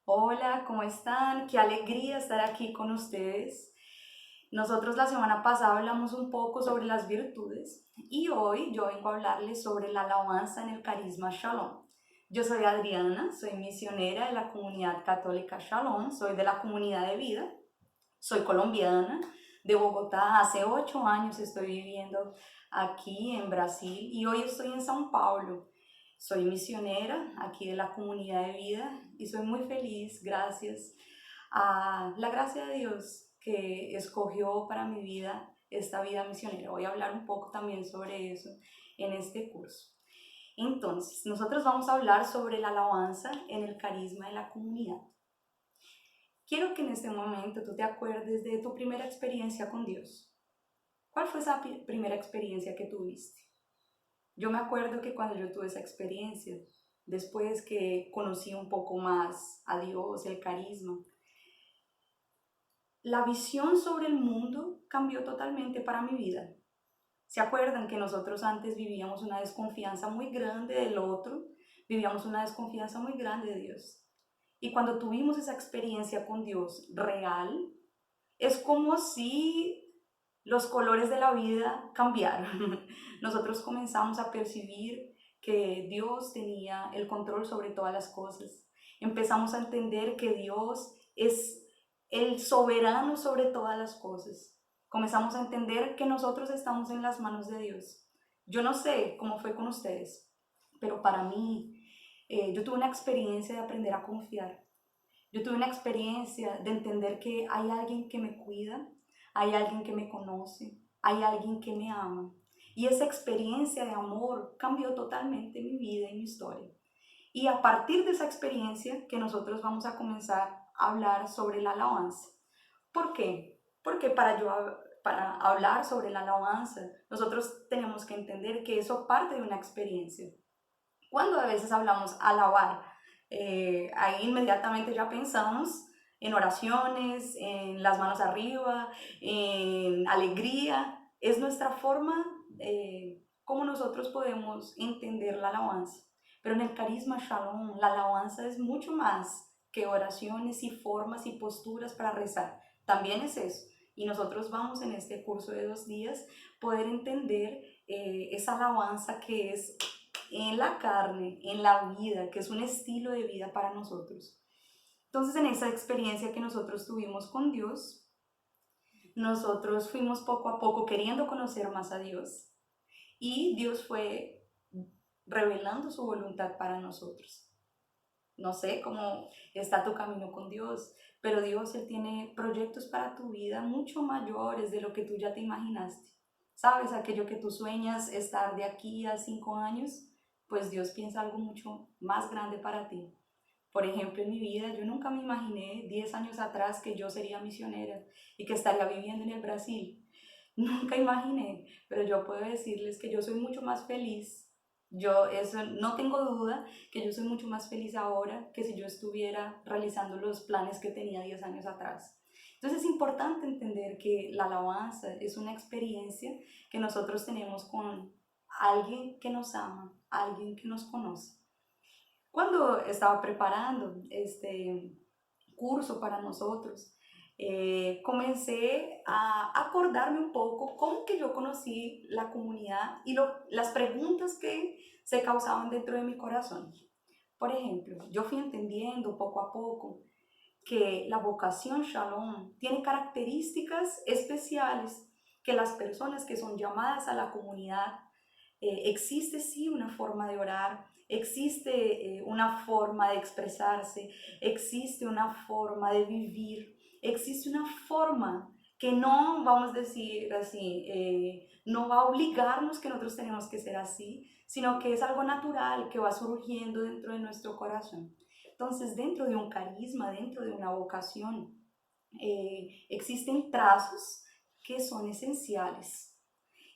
Hola, ¿cómo están? Qué alegría estar aquí con ustedes. Nosotros la semana pasada hablamos un poco sobre las virtudes y hoy yo vengo a hablarles sobre la alabanza en el carisma Shalom. Yo soy Adriana, soy misionera de la comunidad católica Shalom, soy de la comunidad de vida, soy colombiana, de Bogotá. Hace 8 años estoy viviendo aquí en Brasil y hoy estoy en São Paulo. Soy misionera aquí de la comunidad de vida y soy muy feliz gracias a la gracia de Dios que escogió para mi vida esta vida misionera. Voy a hablar un poco también sobre eso en este curso. Entonces, nosotros vamos a hablar sobre la alabanza en el carisma de la comunidad. Quiero que en este momento tú te acuerdes de tu primera experiencia con Dios. ¿Cuál fue esa primera experiencia que tuviste? Yo me acuerdo que cuando yo tuve esa experiencia, después que conocí un poco más a Dios, el carisma, la visión sobre el mundo cambió totalmente para mi vida. ¿Se acuerdan que nosotros antes vivíamos una desconfianza muy grande del otro? Vivíamos una desconfianza muy grande de Dios. Y cuando tuvimos esa experiencia con Dios real, es como si los colores de la vida cambiaron. Nosotros comenzamos a percibir que Dios tenía el control sobre todas las cosas. Empezamos a entender que Dios es el soberano sobre todas las cosas. Comenzamos a entender que nosotros estamos en las manos de Dios. Yo no sé cómo fue con ustedes, pero para mí, yo tuve una experiencia de aprender a confiar. Yo tuve una experiencia de entender que hay alguien que me cuida, hay alguien que me conoce, hay alguien que me ama. Y esa experiencia de amor cambió totalmente mi vida y mi historia. Y a partir de esa experiencia que nosotros vamos a comenzar a hablar sobre la alabanza. ¿Por qué? Porque para hablar sobre la alabanza, nosotros tenemos que entender que eso parte de una experiencia. Cuando a veces hablamos alabar, ahí inmediatamente ya pensamos en oraciones, en las manos arriba, en alegría. Es nuestra forma como nosotros podemos entender la alabanza. Pero en el carisma Shalom, la alabanza es mucho más que oraciones y formas y posturas para rezar. También es eso. Y nosotros vamos en este curso de 2 días poder entender esa alabanza que es en la carne, en la vida, que es un estilo de vida para nosotros. Entonces, en esa experiencia que nosotros tuvimos con Dios, nosotros fuimos poco a poco queriendo conocer más a Dios y Dios fue revelando su voluntad para nosotros. No sé cómo está tu camino con Dios, pero Dios, Él tiene proyectos para tu vida mucho mayores de lo que tú ya te imaginaste. ¿Sabes? Aquello que tú sueñas estar de aquí a 5 años, pues Dios piensa algo mucho más grande para ti. Por ejemplo, en mi vida, yo nunca me imaginé 10 años atrás que yo sería misionera y que estaría viviendo en el Brasil. Nunca imaginé, pero yo puedo decirles que yo soy mucho más feliz. Yo eso no tengo duda que yo soy mucho más feliz ahora que si yo estuviera realizando los planes que tenía 10 años atrás. Entonces es importante entender que la alabanza es una experiencia que nosotros tenemos con alguien que nos ama, alguien que nos conoce. Cuando estaba preparando este curso para nosotros, comencé a acordarme un poco cómo que yo conocí la comunidad y las preguntas que se causaban dentro de mi corazón. Por ejemplo, yo fui entendiendo poco a poco que la vocación Shalom tiene características especiales que las personas que son llamadas a la comunidad, existe sí una forma de orar, existe una forma de expresarse, existe una forma de vivir, existe una forma que no, vamos a decir así, no va a obligarnos que nosotros tenemos que ser así, sino que es algo natural que va surgiendo dentro de nuestro corazón. Entonces, dentro de un carisma, dentro de una vocación, existen trazos que son esenciales.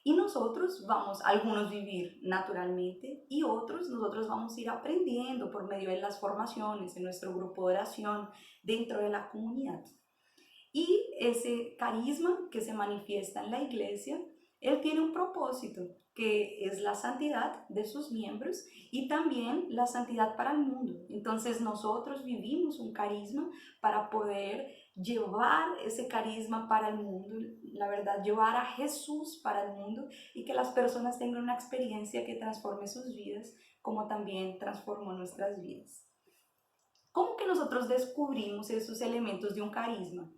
Y nosotros vamos, algunos vivir naturalmente y otros nosotros vamos a ir aprendiendo por medio de las formaciones en nuestro grupo de oración dentro de la comunidad. Y ese carisma que se manifiesta en la iglesia, él tiene un propósito, que es la santidad de sus miembros y también la santidad para el mundo. Entonces, Entonces nosotros vivimos un carisma para poder llevar ese carisma para el mundo, la verdad, llevar a Jesús para el mundo y que las personas tengan una experiencia que transforme sus vidas, como también transformó nuestras vidas. ¿Cómo que nosotros descubrimos esos elementos de un carisma?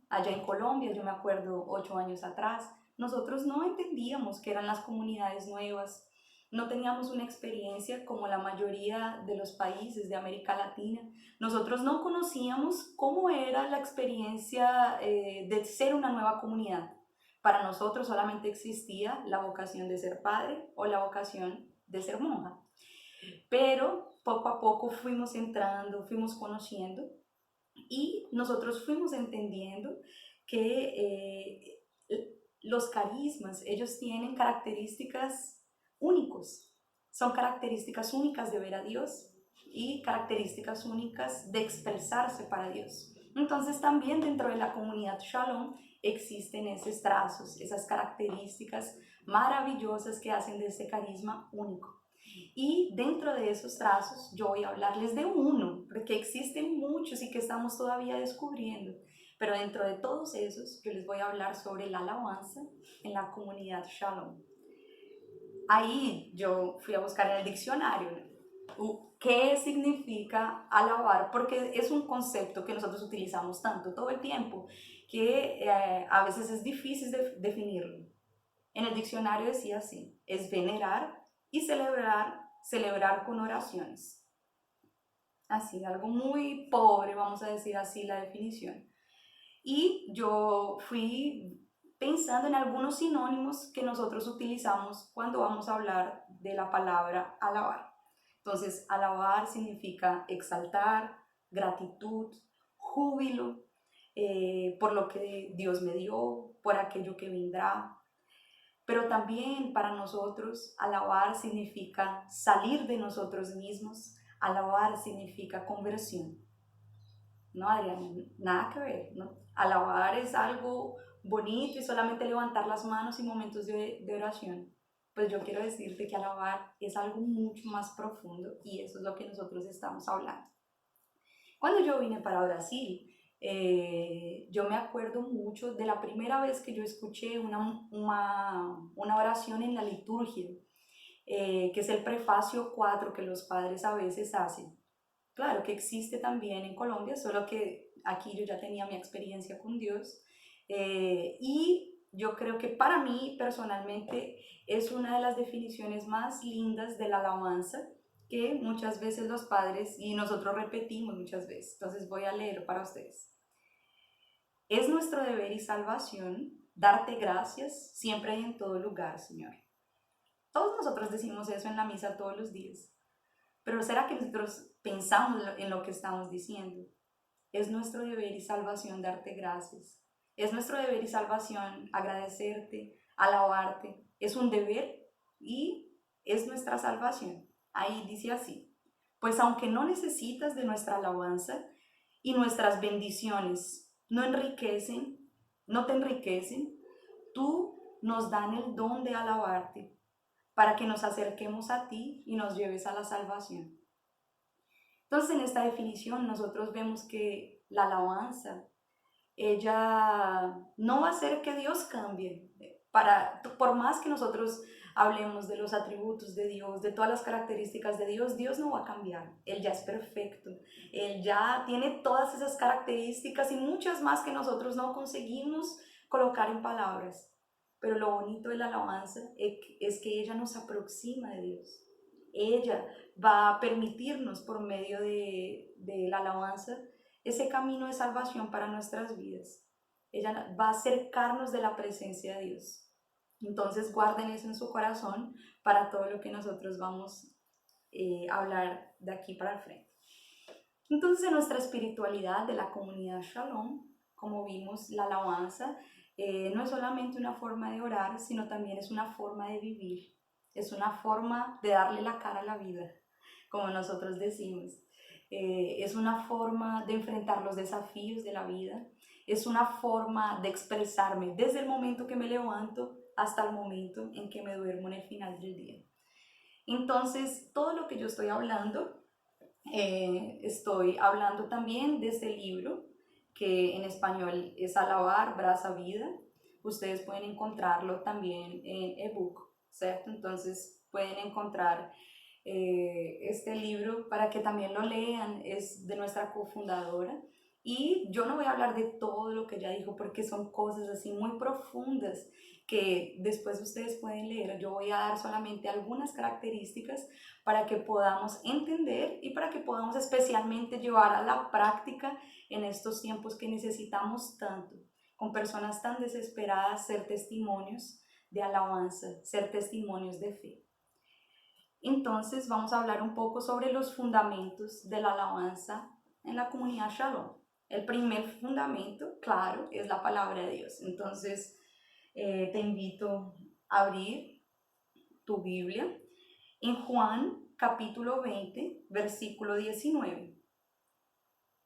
Allá en Colombia, yo me acuerdo 8 años atrás, nosotros no entendíamos qué eran las comunidades nuevas, no teníamos una experiencia como la mayoría de los países de América Latina. Nosotros no conocíamos cómo era la experiencia de ser una nueva comunidad. Para nosotros solamente existía la vocación de ser padre o la vocación de ser monja. Pero poco a poco fuimos entrando, fuimos conociendo y nosotros fuimos entendiendo que los carismas, ellos tienen características únicos, son características únicas de ver a Dios y características únicas de expresarse para Dios. Entonces también dentro de la comunidad Shalom existen esos trazos, esas características maravillosas que hacen de ese carisma único. Y dentro de esos trazos yo voy a hablarles de uno, porque existen muchos y que estamos todavía descubriendo. Pero dentro de todos esos yo les voy a hablar sobre la alabanza en la comunidad Shalom. Ahí yo fui a buscar en el diccionario qué significa alabar, porque es un concepto que nosotros utilizamos tanto todo el tiempo que a veces es difícil de definirlo. En el diccionario decía así: es venerar y celebrar con oraciones. Así, algo muy pobre, vamos a decir así la definición. Y yo fui pensando en algunos sinónimos que nosotros utilizamos cuando vamos a hablar de la palabra alabar. Entonces, alabar significa exaltar, gratitud, júbilo por lo que Dios me dio, por aquello que vendrá. Pero también para nosotros alabar significa salir de nosotros mismos, alabar significa conversión. No, Adrián, nada que ver, ¿no? Alabar es algo bonito y solamente levantar las manos en momentos de oración. Pues yo quiero decirte que alabar es algo mucho más profundo y eso es lo que nosotros estamos hablando. Cuando yo vine para Brasil, yo me acuerdo mucho de la primera vez que yo escuché una oración en la liturgia, que es el prefacio 4 que los padres a veces hacen. Claro que existe también en Colombia, solo que aquí yo ya tenía mi experiencia con Dios y yo creo que para mí personalmente es una de las definiciones más lindas de la alabanza que muchas veces los padres y nosotros repetimos muchas veces. Entonces voy a leer para ustedes. Es nuestro deber y salvación darte gracias siempre y en todo lugar, Señor. Todos nosotros decimos eso en la misa todos los días. Pero ¿será que nosotros pensamos en lo que estamos diciendo? Es nuestro deber y salvación darte gracias. Es nuestro deber y salvación agradecerte, alabarte. Es un deber y es nuestra salvación. Ahí dice así: pues aunque no necesitas de nuestra alabanza y nuestras bendiciones no te enriquecen, tú nos dan el don de alabarte para que nos acerquemos a ti y nos lleves a la salvación. Entonces, en esta definición nosotros vemos que la alabanza, ella no va a hacer que Dios cambie. Por más que nosotros hablemos de los atributos de Dios, de todas las características de Dios, Dios no va a cambiar. Él ya es perfecto. Él ya tiene todas esas características y muchas más que nosotros no conseguimos colocar en palabras. Pero lo bonito de la alabanza es que ella nos aproxima de Dios. Ella va a permitirnos por medio de la alabanza ese camino de salvación para nuestras vidas. Ella va a acercarnos de la presencia de Dios. Entonces guarden eso en su corazón para todo lo que nosotros vamos a hablar de aquí para el frente. Entonces, en nuestra espiritualidad de la comunidad Shalom, como vimos, la alabanza no es solamente una forma de orar, sino también es una forma de vivir. Es una forma de darle la cara a la vida, como nosotros decimos. Es una forma de enfrentar los desafíos de la vida. Es una forma de expresarme desde el momento que me levanto hasta el momento en que me duermo en el final del día. Entonces, todo lo que yo estoy hablando Estoy hablando también de este libro, que en español es Alabar, Brasa, Vida. Ustedes pueden encontrarlo también en ebook, ¿cierto? Entonces pueden encontrar este libro para que también lo lean. Es de nuestra cofundadora. Y yo no voy a hablar de todo lo que ella dijo porque son cosas así muy profundas que después ustedes pueden leer. Yo voy a dar solamente algunas características para que podamos entender y para que podamos especialmente llevar a la práctica en estos tiempos que necesitamos tanto, con personas tan desesperadas, ser testimonios de alabanza, ser testimonios de fe. Entonces vamos a hablar un poco sobre los fundamentos de la alabanza en la comunidad Shalom. El primer fundamento, claro, es la palabra de Dios. Entonces te invito a abrir tu Biblia en Juan capítulo 20, versículo 19.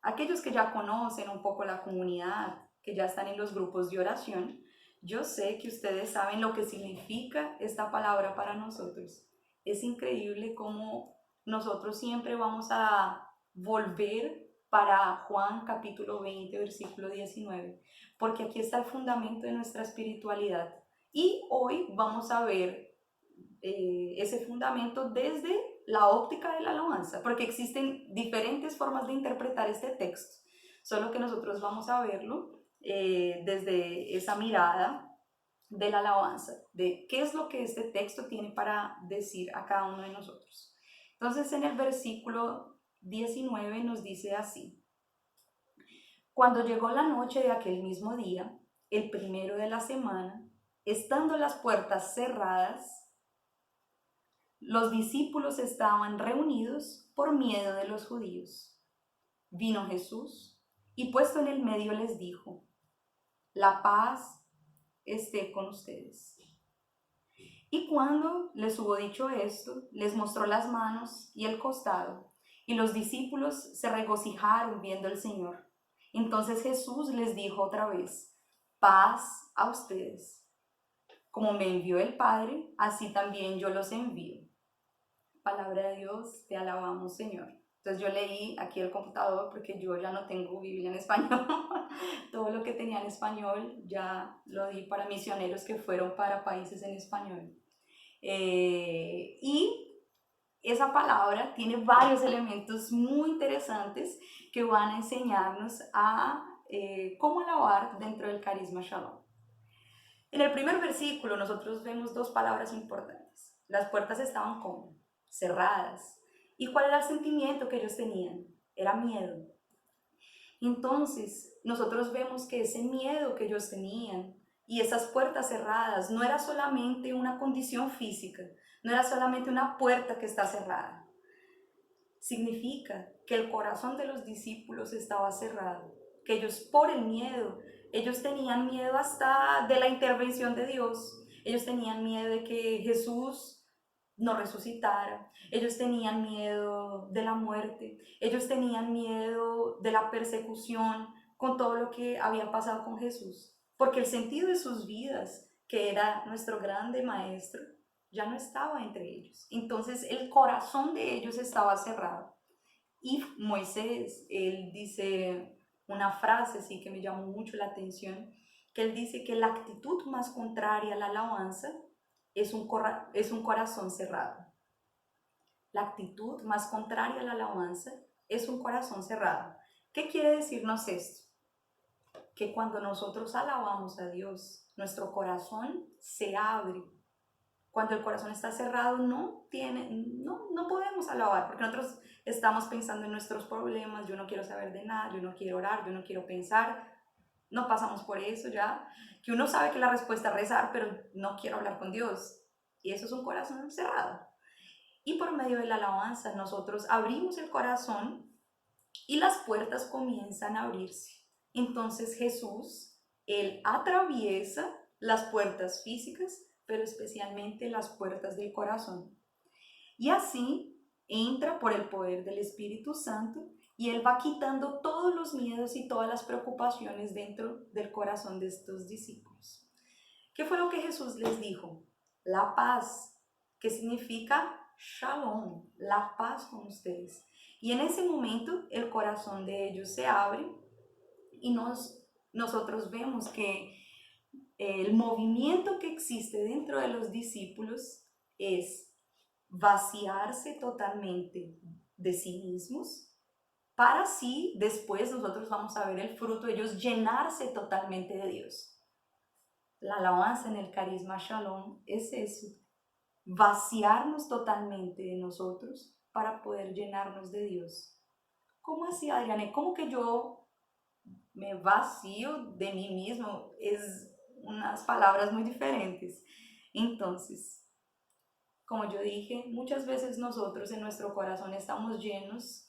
Aquellos que ya conocen un poco la comunidad, que ya están en los grupos de oración, yo sé que ustedes saben lo que significa esta palabra para nosotros. Es increíble cómo nosotros siempre vamos a volver para Juan capítulo 20, versículo 19, porque aquí está el fundamento de nuestra espiritualidad. Y hoy vamos a ver ese fundamento desde la óptica de la alabanza, porque existen diferentes formas de interpretar este texto, solo que nosotros vamos a verlo desde esa mirada de la alabanza, de qué es lo que este texto tiene para decir a cada uno de nosotros. Entonces en el versículo 19 nos dice así: cuando llegó la noche de aquel mismo día, el primero de la semana, estando las puertas cerradas, los discípulos estaban reunidos por miedo de los judíos. Vino Jesús y puesto en el medio les dijo: la paz esté con ustedes. Y cuando les hubo dicho esto, les mostró las manos y el costado, y los discípulos se regocijaron viendo al Señor. Entonces Jesús les dijo otra vez: paz a ustedes. Como me envió el Padre, así también yo los envío. Palabra de Dios, te alabamos, Señor. Entonces yo leí aquí el computador porque yo ya no tengo Biblia en español. Todo lo que tenía en español ya lo di para misioneros que fueron para países en español. Y esa palabra tiene varios elementos muy interesantes que van a enseñarnos a cómo alabar dentro del carisma Shalom. En el primer versículo nosotros vemos dos palabras importantes. Las puertas estaban como cerradas. ¿Y cuál era el sentimiento que ellos tenían? Era miedo. Entonces, nosotros vemos que ese miedo que ellos tenían y esas puertas cerradas no era solamente una condición física, no era solamente una puerta que está cerrada. Significa que el corazón de los discípulos estaba cerrado, que ellos por el miedo, ellos tenían miedo hasta de la intervención de Dios, ellos tenían miedo de que Jesús no resucitara, ellos tenían miedo de la muerte, ellos tenían miedo de la persecución con todo lo que había pasado con Jesús, porque el sentido de sus vidas, que era nuestro grande maestro, ya no estaba entre ellos. Entonces el corazón de ellos estaba cerrado. Y Moisés, él dice una frase así que me llamó mucho la atención, que él dice que la actitud más contraria a la alabanza es un corazón cerrado. La actitud más contraria a la alabanza es un corazón cerrado. ¿Qué quiere decirnos esto? Que cuando nosotros alabamos a Dios, nuestro corazón se abre. Cuando el corazón está cerrado no podemos alabar, porque nosotros estamos pensando en nuestros problemas. Yo no quiero saber de nada, yo no quiero orar, yo no quiero pensar. No pasamos por eso ya, que uno sabe que la respuesta es rezar, pero no quiero hablar con Dios. Y eso es un corazón cerrado. Y por medio de la alabanza nosotros abrimos el corazón y las puertas comienzan a abrirse. Entonces Jesús, él atraviesa las puertas físicas, pero especialmente las puertas del corazón. Y así entra por el poder del Espíritu Santo y él va quitando todos los miedos y todas las preocupaciones dentro del corazón de estos discípulos. ¿Qué fue lo que Jesús les dijo? La paz, que significa Shalom, la paz con ustedes. Y en ese momento el corazón de ellos se abre y nosotros vemos que el movimiento que existe dentro de los discípulos es vaciarse totalmente de sí mismos, para así después nosotros vamos a ver el fruto de ellos llenarse totalmente de Dios. La alabanza en el carisma Shalom es eso, vaciarnos totalmente de nosotros para poder llenarnos de Dios. ¿Cómo así, Adriane? ¿Cómo que yo me vacío de mí mismo? Es unas palabras muy diferentes. Entonces, como yo dije, muchas veces nosotros en nuestro corazón estamos llenos.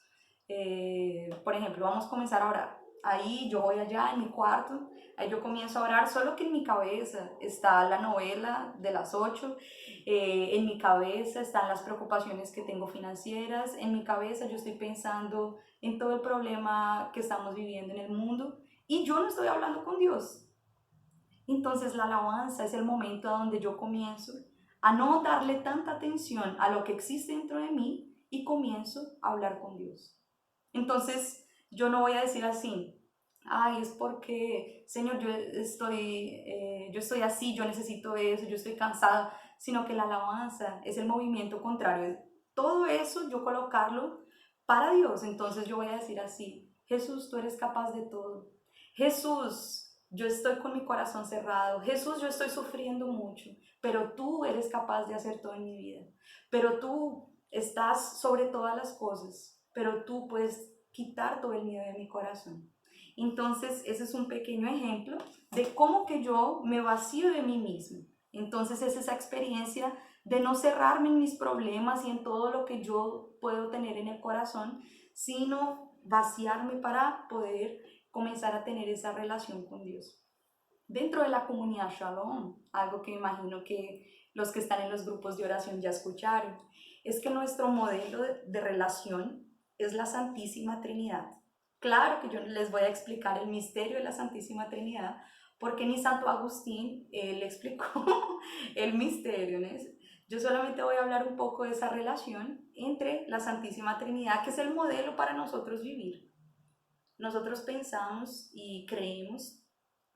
Por ejemplo, vamos a comenzar a orar. Ahí yo voy allá en mi cuarto, ahí yo comienzo a orar, solo que en mi cabeza está la novela de las 8, en mi cabeza están las preocupaciones que tengo financieras, en mi cabeza yo estoy pensando en todo el problema que estamos viviendo en el mundo y yo no estoy hablando con Dios. Entonces la alabanza es el momento donde yo comienzo a no darle tanta atención a lo que existe dentro de mí y comienzo a hablar con Dios. Entonces yo no voy a decir así, ay, es porque, Señor, yo estoy así, yo necesito eso, yo estoy cansado, sino que la alabanza es el movimiento contrario. Todo eso yo colocarlo para Dios. Entonces yo voy a decir así, Jesús, tú eres capaz de todo. Jesús, yo estoy con mi corazón cerrado. Jesús, yo estoy sufriendo mucho, pero tú eres capaz de hacer todo en mi vida. Pero tú estás sobre todas las cosas, pero tú puedes quitar todo el miedo de mi corazón. Entonces, ese es un pequeño ejemplo de cómo que yo me vacío de mí mismo. Entonces, es esa experiencia de no cerrarme en mis problemas y en todo lo que yo puedo tener en el corazón, sino vaciarme para poder comenzar a tener esa relación con Dios. Dentro de la comunidad Shalom, algo que me imagino que los que están en los grupos de oración ya escucharon, es que nuestro modelo de relación es la Santísima Trinidad. Claro que yo les voy a explicar el misterio de la Santísima Trinidad, porque ni Santo Agustín le explicó el misterio, ¿no? Yo solamente voy a hablar un poco de esa relación entre la Santísima Trinidad, que es el modelo para nosotros vivir. Nosotros pensamos y creemos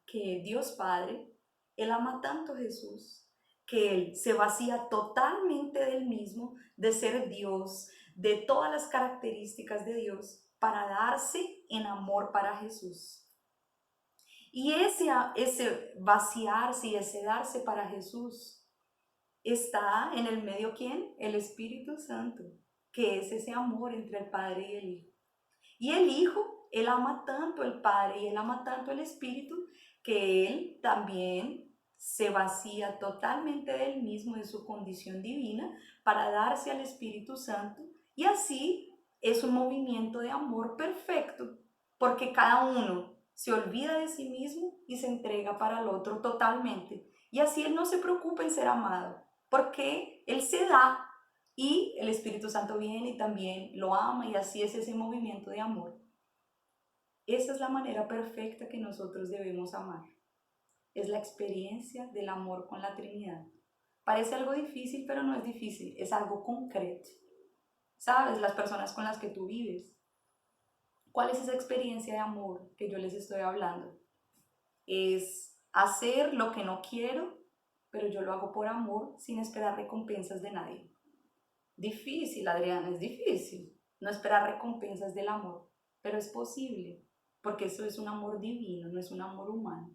que Dios Padre, Él ama tanto a Jesús, que Él se vacía totalmente del mismo, de ser Dios, de todas las características de Dios, para darse en amor para Jesús. Y ese vaciarse y ese darse para Jesús está en el medio, ¿quién? El Espíritu Santo, que es ese amor entre el Padre y el Hijo. Y el Hijo, Él ama tanto el Padre y Él ama tanto el Espíritu, que Él también se vacía totalmente del mismo, de su condición divina, para darse al Espíritu Santo. Y así es un movimiento de amor perfecto, porque cada uno se olvida de sí mismo y se entrega para el otro totalmente. Y así Él no se preocupa en ser amado, porque Él se da y el Espíritu Santo viene y también lo ama, y así es ese movimiento de amor. Esa es la manera perfecta que nosotros debemos amar. Es la experiencia del amor con la Trinidad. Parece algo difícil, pero no es difícil, es algo concreto. ¿Sabes? Las personas con las que tú vives. ¿Cuál es esa experiencia de amor que yo les estoy hablando? Es hacer lo que no quiero, pero yo lo hago por amor, sin esperar recompensas de nadie. Difícil, Adriana, es difícil no esperar recompensas del amor, pero es posible, porque eso es un amor divino, no es un amor humano.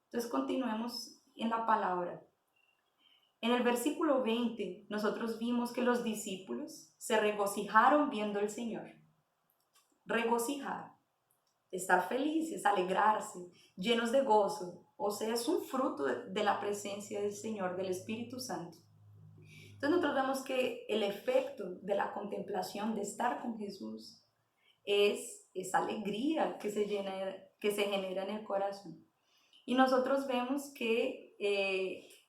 Entonces continuemos en la palabra. En el versículo 20, nosotros vimos que los discípulos se regocijaron viendo al Señor. Regocijar, estar felices, alegrarse, llenos de gozo. O sea, es un fruto de la presencia del Señor, del Espíritu Santo. Entonces nosotros vemos que el efecto de la contemplación, de estar con Jesús, es esa alegría que se genera en el corazón. Y nosotros vemos que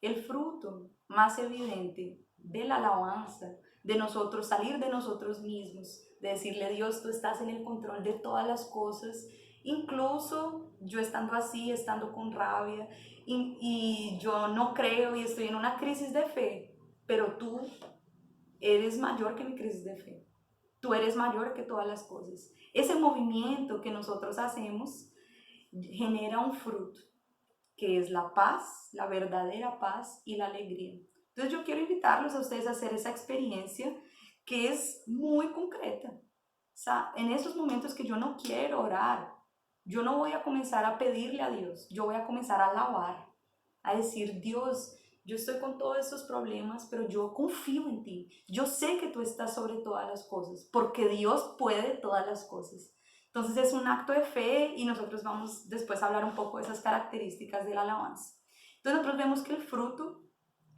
el fruto más evidente de la alabanza, de nosotros salir de nosotros mismos, de decirle, Dios, tú estás en el control de todas las cosas, incluso yo estando así, estando con rabia, y yo no creo y estoy en una crisis de fe, pero tú eres mayor que mi crisis de fe. tú eres mayor que todas las cosas. Ese movimiento que nosotros hacemos genera un fruto, que es la paz, la verdadera paz y la alegría. Entonces yo quiero invitarlos a ustedes a hacer esa experiencia que es muy concreta. O sea, en esos momentos que yo no quiero orar, yo no voy a comenzar a pedirle a Dios, yo voy a comenzar a alabar, a decir, Dios, yo estoy con todos estos problemas, pero yo confío en ti. Yo sé que tú estás sobre todas las cosas, porque Dios puede todas las cosas. Entonces es un acto de fe y nosotros vamos después a hablar un poco de esas características de la alabanza. Entonces nosotros vemos que el fruto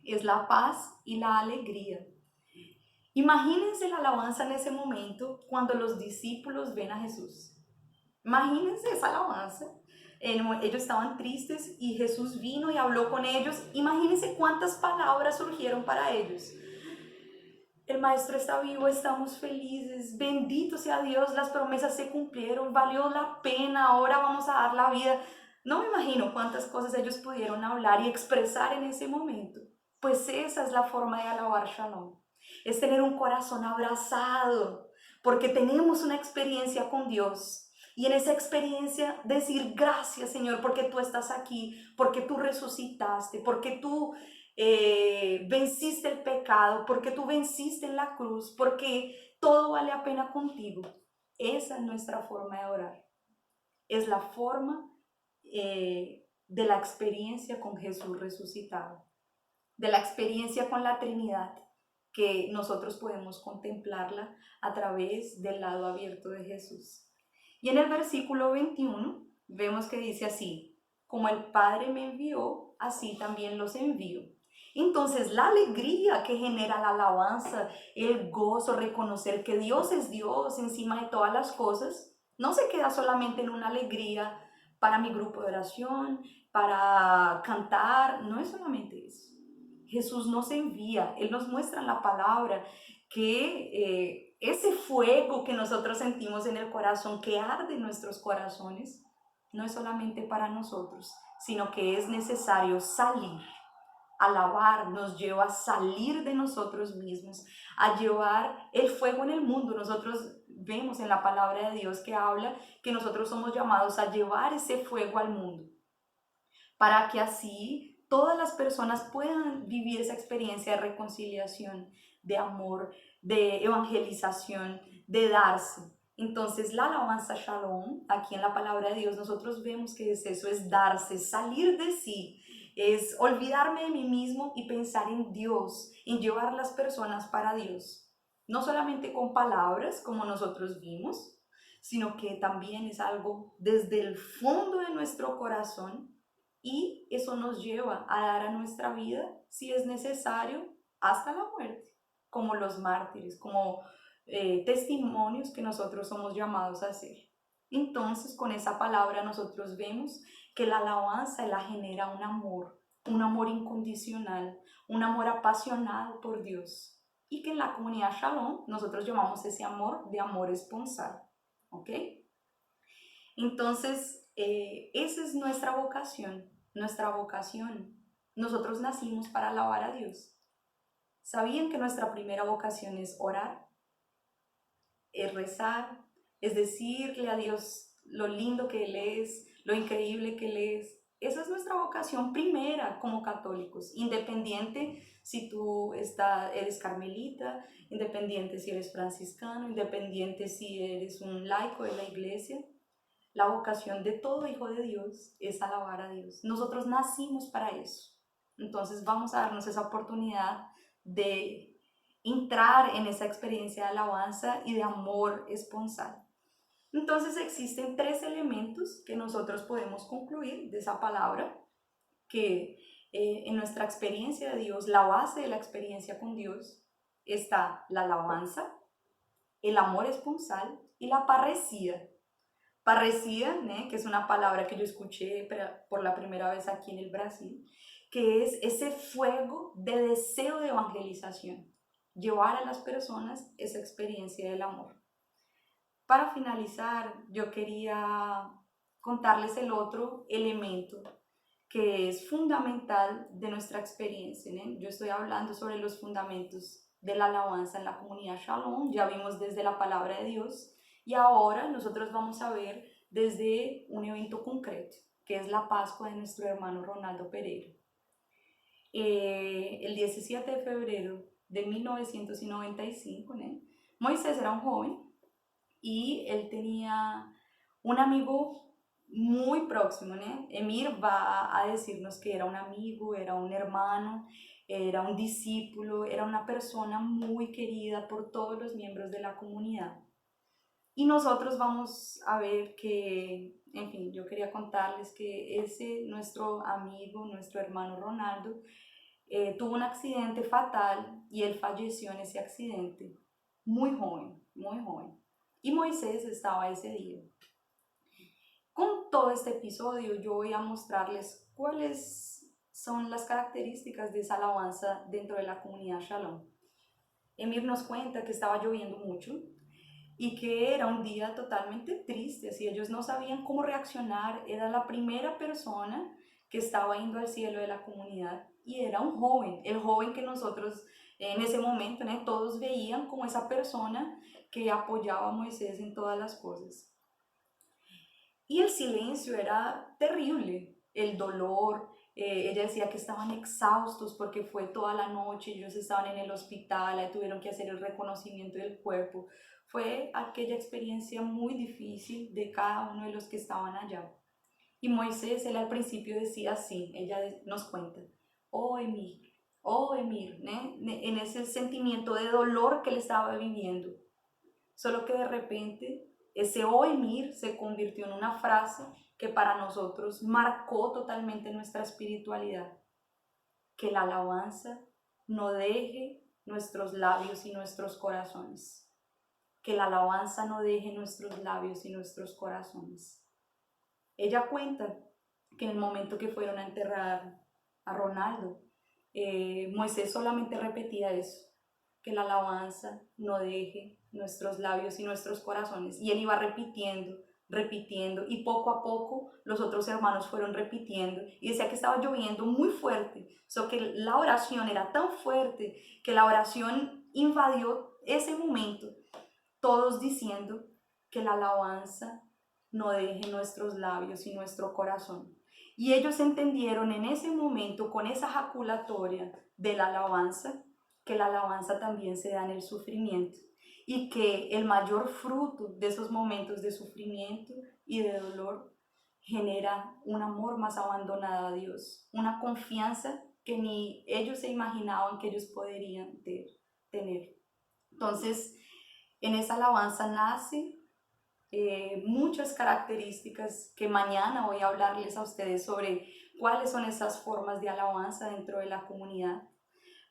es la paz y la alegría. Imagínense la alabanza en ese momento cuando los discípulos ven a Jesús. Imagínense esa alabanza. Ellos estaban tristes y Jesús vino y habló con ellos. Imagínense cuántas palabras surgieron para ellos. El Maestro está vivo, estamos felices, bendito sea Dios, las promesas se cumplieron, valió la pena, ahora vamos a dar la vida. No me imagino cuántas cosas ellos pudieron hablar y expresar en ese momento. Pues esa es la forma de alabar Shalom. Es tener un corazón abrazado, porque tenemos una experiencia con Dios. Y en esa experiencia decir gracias, Señor, porque tú estás aquí, porque tú resucitaste, porque tú venciste el pecado, porque tú venciste en la cruz, porque todo vale la pena contigo. Esa es nuestra forma de orar. Es la forma de la experiencia con Jesús resucitado, de la experiencia con la Trinidad, que nosotros podemos contemplarla a través del lado abierto de Jesús. Y en el versículo 21 vemos que dice así, como el Padre me envió, así también los envío. Entonces la alegría que genera la alabanza, el gozo, reconocer que Dios es Dios encima de todas las cosas, no se queda solamente en una alegría para mi grupo de oración, para cantar, no es solamente eso. Jesús nos envía, Él nos muestra en la palabra que ese fuego que nosotros sentimos en el corazón, que arde en nuestros corazones, no es solamente para nosotros, sino que es necesario salir. Alabar nos lleva a salir de nosotros mismos, a llevar el fuego en el mundo. Nosotros vemos en la palabra de Dios que habla que nosotros somos llamados a llevar ese fuego al mundo, para que así todas las personas puedan vivir esa experiencia de reconciliación, de amor, de evangelización, de darse. Entonces la alabanza Shalom, aquí en la palabra de Dios, nosotros vemos que es eso, es darse, salir de sí, es olvidarme de mí mismo y pensar en Dios, en llevar las personas para Dios. No solamente con palabras, como nosotros vimos, sino que también es algo desde el fondo de nuestro corazón, y eso nos lleva a dar a nuestra vida, si es necesario, hasta la muerte, como los mártires, como testimonios que nosotros somos llamados a hacer. Entonces, con esa palabra nosotros vemos que la alabanza la genera un amor incondicional, un amor apasionado por Dios. Y que en la comunidad Shalom nosotros llamamos ese amor de amor esponsal. ¿Ok? Entonces, esa es nuestra vocación, nuestra vocación. Nosotros nacimos para alabar a Dios. ¿Sabían que nuestra primera vocación es orar? Es rezar, es decirle a Dios lo lindo que Él es, lo increíble que Él es. Esa es nuestra vocación primera como católicos, independiente si tú eres carmelita, independiente si eres franciscano, independiente si eres un laico de la iglesia. La vocación de todo hijo de Dios es alabar a Dios. Nosotros nacimos para eso. Entonces vamos a darnos esa oportunidad de entrar en esa experiencia de alabanza y de amor esponsal. Entonces existen 3 elementos que nosotros podemos concluir de esa palabra, que en nuestra experiencia de Dios, la base de la experiencia con Dios, está la alabanza, el amor esponsal y la parresía. Parresía, que es una palabra que yo escuché por la primera vez aquí en el Brasil, que es ese fuego de deseo de evangelización, llevar a las personas esa experiencia del amor. Para finalizar, yo quería contarles el otro elemento que es fundamental de nuestra experiencia. Yo estoy hablando sobre los fundamentos de la alabanza en la comunidad Shalom. Ya vimos desde la palabra de Dios y ahora nosotros vamos a ver desde un evento concreto, que es la Pascua de nuestro hermano Ronaldo Pereira. El 17 de febrero de 1995, ¿no? Moisés era un joven y él tenía un amigo muy próximo, ¿no? Emir va a decirnos que era un amigo, era un hermano, era un discípulo, era una persona muy querida por todos los miembros de la comunidad. Y nosotros vamos a ver que, en fin, yo quería contarles que nuestro amigo, nuestro hermano Ronaldo, tuvo un accidente fatal y él falleció en ese accidente, muy joven, muy joven. Y Moisés estaba ese día. Con todo este episodio yo voy a mostrarles cuáles son las características de esa alabanza dentro de la comunidad Shalom. Emir nos cuenta que estaba lloviendo mucho y que era un día totalmente triste, así ellos no sabían cómo reaccionar, era la primera persona que estaba yendo al cielo de la comunidad y era un joven, el joven que nosotros en ese momento, ¿no? Todos veían como esa persona que apoyaba a Moisés en todas las cosas. Y el silencio era terrible, el dolor, ella decía que estaban exhaustos porque fue toda la noche, ellos estaban en el hospital, tuvieron que hacer el reconocimiento del cuerpo. Fue aquella experiencia muy difícil de cada uno de los que estaban allá. Y Moisés, él al principio decía así, ella nos cuenta, oh Emir, ¿né? En ese sentimiento de dolor que él estaba viviendo. Solo que de repente ese oh Emir se convirtió en una frase que para nosotros marcó totalmente nuestra espiritualidad. Que la alabanza no deje nuestros labios y nuestros corazones. Que la alabanza no deje nuestros labios y nuestros corazones. Ella cuenta que en el momento que fueron a enterrar a Ronaldo, Moisés solamente repetía eso, que la alabanza no deje nuestros labios y nuestros corazones. Y él iba repitiendo, repitiendo, y poco a poco los otros hermanos fueron repitiendo, y decía que estaba lloviendo muy fuerte, que la oración era tan fuerte que la oración invadió ese momento, todos diciendo que la alabanza no deje nuestros labios y nuestro corazón. Y ellos entendieron en ese momento, con esa jaculatoria de la alabanza, que la alabanza también se da en el sufrimiento y que el mayor fruto de esos momentos de sufrimiento y de dolor genera un amor más abandonado a Dios, una confianza que ni ellos se imaginaban que ellos podrían tener. Entonces, en esa alabanza nace muchas características que mañana voy a hablarles a ustedes sobre cuáles son esas formas de alabanza dentro de la comunidad.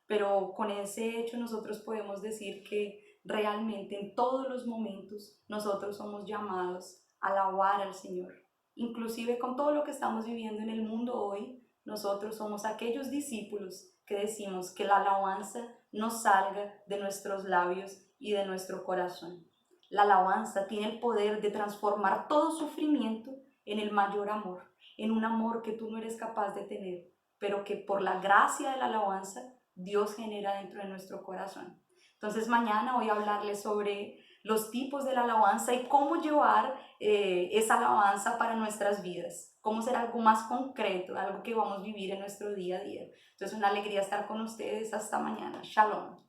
Pero con ese hecho nosotros podemos decir que realmente en todos los momentos nosotros somos llamados a alabar al Señor. Inclusive con todo lo que estamos viviendo en el mundo hoy, nosotros somos aquellos discípulos que decimos que la alabanza no salga de nuestros labios y de nuestro corazón. La alabanza tiene el poder de transformar todo sufrimiento en el mayor amor, en un amor que tú no eres capaz de tener, pero que por la gracia de la alabanza Dios genera dentro de nuestro corazón. Entonces mañana voy a hablarles sobre los tipos de la alabanza y cómo llevar esa alabanza para nuestras vidas, cómo ser algo más concreto, algo que vamos a vivir en nuestro día a día. Entonces una alegría estar con ustedes. Hasta mañana. Shalom.